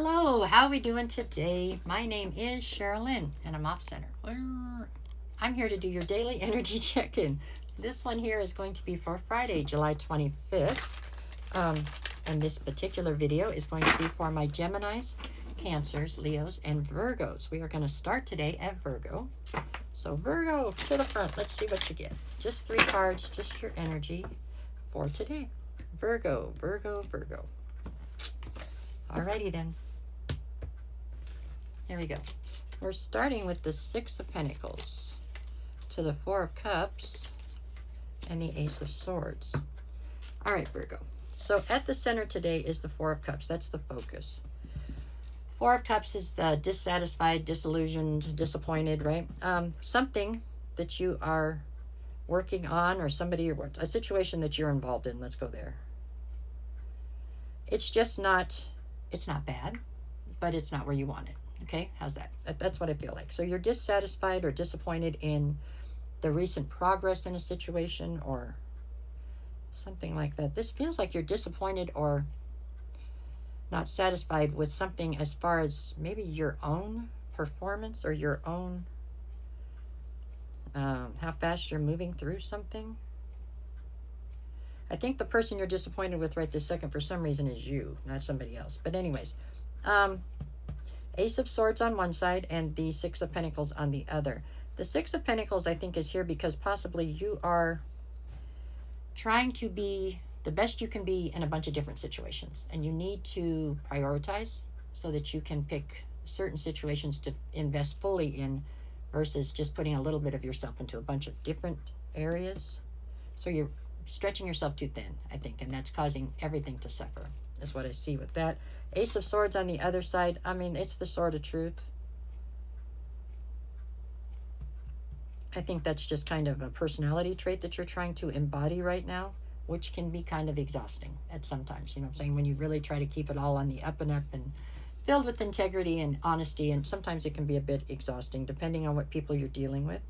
Hello, how are we doing today? My name is Sherilyn, and I'm off center. I'm here to do your daily energy check-in. This one here is going to be for Friday, July 25th. And this particular video is going to be for my Geminis, Cancers, Leos, and Virgos. We are going to start today at Virgo. So Virgo, to the front. Let's see what you get. Just 3 cards, just your energy for today. Virgo, Virgo, Virgo. Alrighty then. Here we go. We're starting with the 6 of Pentacles to the 4 of Cups and the Ace of Swords. All right, Virgo. So at the center today is the 4 of Cups. That's the focus. 4 of Cups is dissatisfied, disillusioned, disappointed, right? Something that you are working on, or a situation that you're involved in. Let's go there. It's just not, it's not bad, but it's not where you want it. Okay, how's that? That's what I feel like. So you're dissatisfied or disappointed in the recent progress in a situation or something like that. This feels like you're disappointed or not satisfied with something as far as maybe your own performance or your own, how fast you're moving through something. I think the person you're disappointed with right this second for some reason is you, not somebody else. But anyways, Ace of Swords on one side and the 6 of Pentacles on the other. The 6 of Pentacles, I think, is here because possibly you are trying to be the best you can be in a bunch of different situations. And you need to prioritize so that you can pick certain situations to invest fully in versus just putting a little bit of yourself into a bunch of different areas. So you're stretching yourself too thin, I think, and that's causing everything to suffer, is what I see with that. Ace of Swords on the other side, I mean, it's the sword of truth. I think that's just kind of a personality trait that you're trying to embody right now, which can be kind of exhausting at sometimes, you know what I'm saying, when you really try to keep it all on the up and up and filled with integrity and honesty, and sometimes it can be a bit exhausting depending on what people you're dealing with.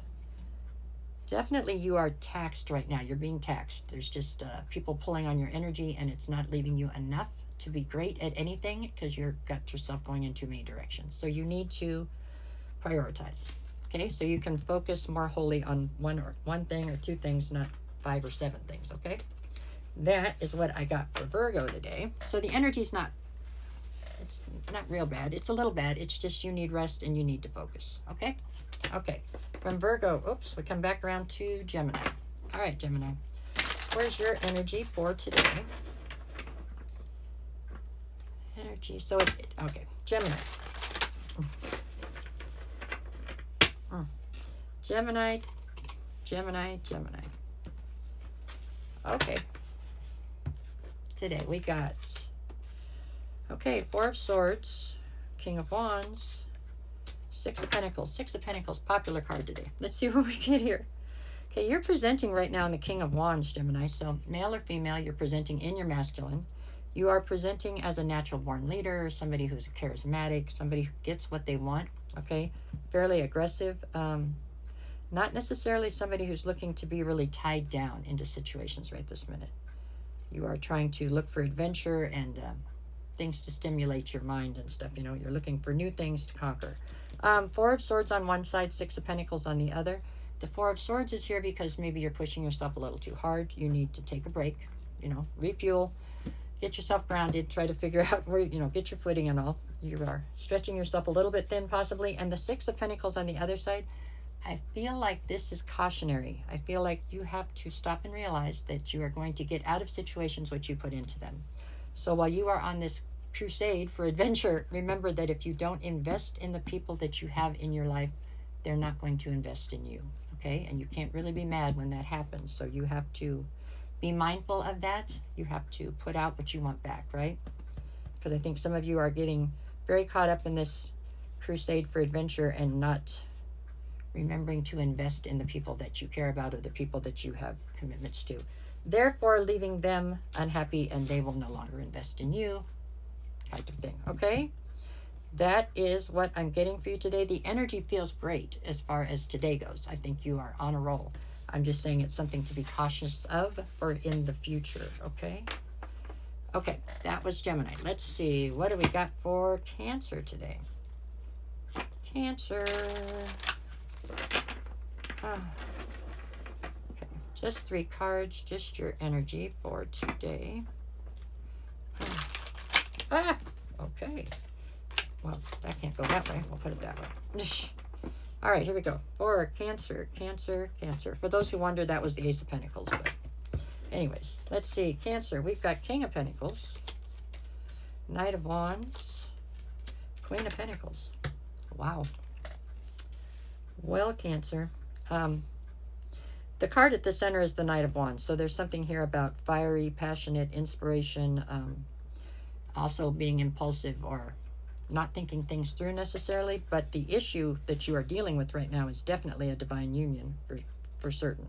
Definitely you are taxed right now. You're being taxed. There's just people pulling on your energy, and it's not leaving you enough to be great at anything because you've got yourself going in too many directions. So you need to prioritize. Okay, so you can focus more wholly on one thing or 2 things, not 5 or 7 things. Okay, that is what I got for Virgo today. So the energy's not, it's not real bad. It's a little bad. It's just you need rest and you need to focus. Okay. Okay, from Virgo, oops, we come back around to Gemini. All right, Gemini, where's your energy for today? Energy, so it's, okay, Gemini. Gemini, Gemini, Gemini. Okay, today we got, okay, 4 of Swords, King of Wands, 6 of Pentacles. 6 of Pentacles, popular card today. Let's see what we get here. Okay, you're presenting right now in the King of Wands, Gemini. So male or female, you're presenting in your masculine. You are presenting as a natural born leader, somebody who's charismatic, somebody who gets what they want, okay? Fairly aggressive. Not necessarily somebody who's looking to be really tied down into situations right this minute. You are trying to look for adventure and things to stimulate your mind and stuff. You know, you're looking for new things to conquer. 4 of Swords on one side, 6 of Pentacles on the other. The 4 of Swords is here because maybe you're pushing yourself a little too hard. You need to take a break, you know, refuel, get yourself grounded, try to figure out where, you know, get your footing and all. You are stretching yourself a little bit thin possibly. And the 6 of Pentacles on the other side, I feel like this is cautionary. I feel like you have to stop and realize that you are going to get out of situations what you put into them. So while you are on this crusade for adventure, remember that if you don't invest in the people that you have in your life, they're not going to invest in you. Okay, and you can't really be mad when that happens. So you have to be mindful of that. You have to put out what you want back, right? Because I think some of you are getting very caught up in this crusade for adventure and not remembering to invest in the people that you care about or the people that you have commitments to. Therefore, leaving them unhappy and they will no longer invest in you, type of thing. Okay, that is what I'm getting for you today. The energy feels great as far as today goes. I think you are on a roll. I'm just saying it's something to be cautious of for in the future. Okay, Okay, that was Gemini. Let's see. What do we got for Cancer today? Cancer. Okay. Just 3 cards, just your energy for today. Okay. Well, that can't go that way. We'll put it that way. All right, here we go. For Cancer, Cancer, Cancer. For those who wondered, that was the Ace of Pentacles. But anyways, let's see. Cancer, we've got King of Pentacles, Knight of Wands, Queen of Pentacles. Wow. Well, Cancer. The card at the center is the Knight of Wands. So there's something here about fiery, passionate, inspiration, also being impulsive or not thinking things through necessarily, but the issue that you are dealing with right now is definitely a divine union for certain.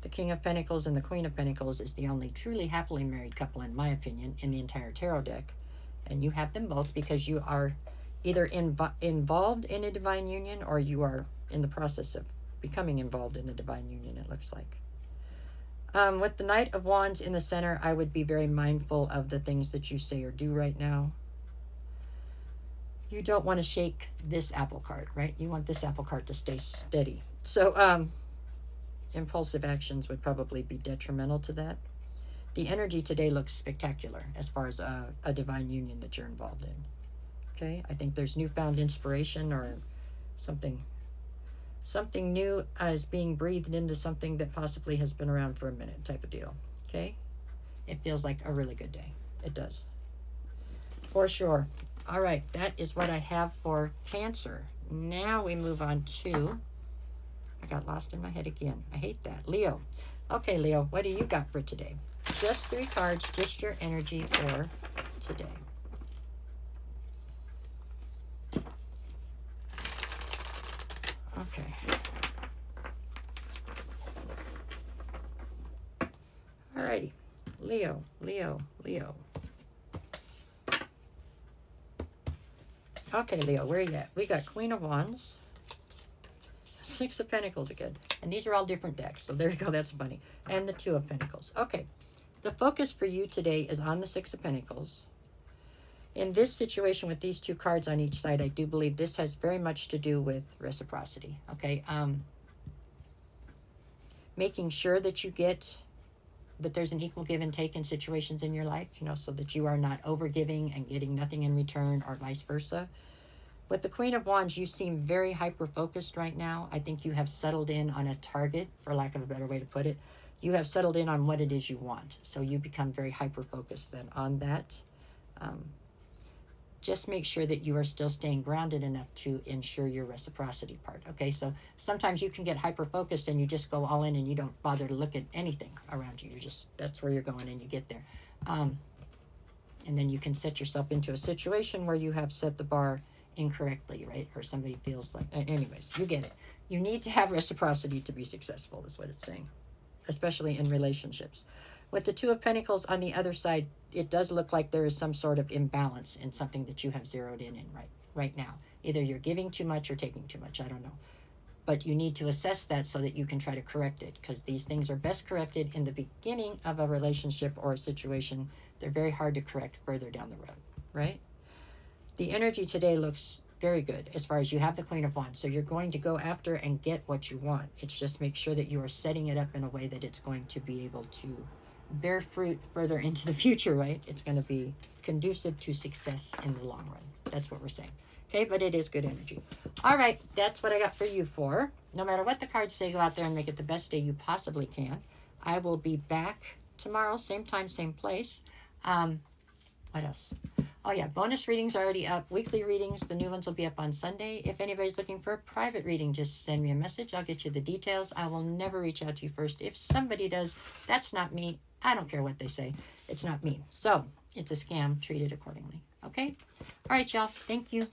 The King of Pentacles and the Queen of Pentacles is the only truly happily married couple, in my opinion, in the entire tarot deck. And you have them both because you are either involved in a divine union or you are in the process of becoming involved in a divine union, it looks like. With the Knight of Wands in the center, I would be very mindful of the things that you say or do right now. You don't want to shake this apple cart, right? You want this apple cart to stay steady. So impulsive actions would probably be detrimental to that. The energy today looks spectacular as far as a divine union that you're involved in. Okay, I think there's newfound inspiration or something new is being breathed into something that possibly has been around for a minute type of deal. Okay, it feels like a really good day. It does. For sure. All right, that is what I have for Cancer. Now we move on to, I got lost in my head again. I hate that. Leo. Okay, Leo, what do you got for today? Just 3 cards, just your energy for today. Okay. Alrighty. Leo, Leo, Leo. Okay, Leo, where are you at? We got Queen of Wands, 6 of Pentacles again. And these are all different decks. So there you go. That's funny. And the 2 of Pentacles. Okay. The focus for you today is on the 6 of Pentacles. In this situation with these 2 cards on each side, I do believe this has very much to do with reciprocity. Okay. Making sure that that there's an equal give and take in situations in your life, so that you are not over-giving and getting nothing in return or vice versa. With the Queen of Wands, you seem very hyper-focused right now. I think you have settled in on a target, for lack of a better way to put it. You have settled in on what it is you want. So you become very hyper-focused then on that. Just make sure that you are still staying grounded enough to ensure your reciprocity part. Okay, so sometimes you can get hyper-focused and you just go all in and you don't bother to look at anything around you. That's where you're going and you get there. And then you can set yourself into a situation where you have set the bar incorrectly, right? Or somebody feels like, anyways, you get it. You need to have reciprocity to be successful, is what it's saying, especially in relationships. With the 2 of Pentacles on the other side, it does look like there is some sort of imbalance in something that you have zeroed in right now. Either you're giving too much or taking too much. I don't know. But you need to assess that so that you can try to correct it, because these things are best corrected in the beginning of a relationship or a situation. They're very hard to correct further down the road, right? The energy today looks very good as far as you have the Queen of Wands. So you're going to go after and get what you want. It's just make sure that you are setting it up in a way that it's going to be able to bear fruit further into the future, right? It's going to be conducive to success in the long run. That's what we're saying. Okay, but it is good energy. All right, that's what I got for you for. No matter what the cards say, go out there and make it the best day you possibly can. I will be back tomorrow, same time, same place. What else? Oh yeah, bonus readings are already up. Weekly readings, the new ones will be up on Sunday. If anybody's looking for a private reading, just send me a message. I'll get you the details. I will never reach out to you first. If somebody does, that's not me. I don't care what they say. It's not me. So it's a scam. Treat it accordingly. Okay? All right, y'all. Thank you.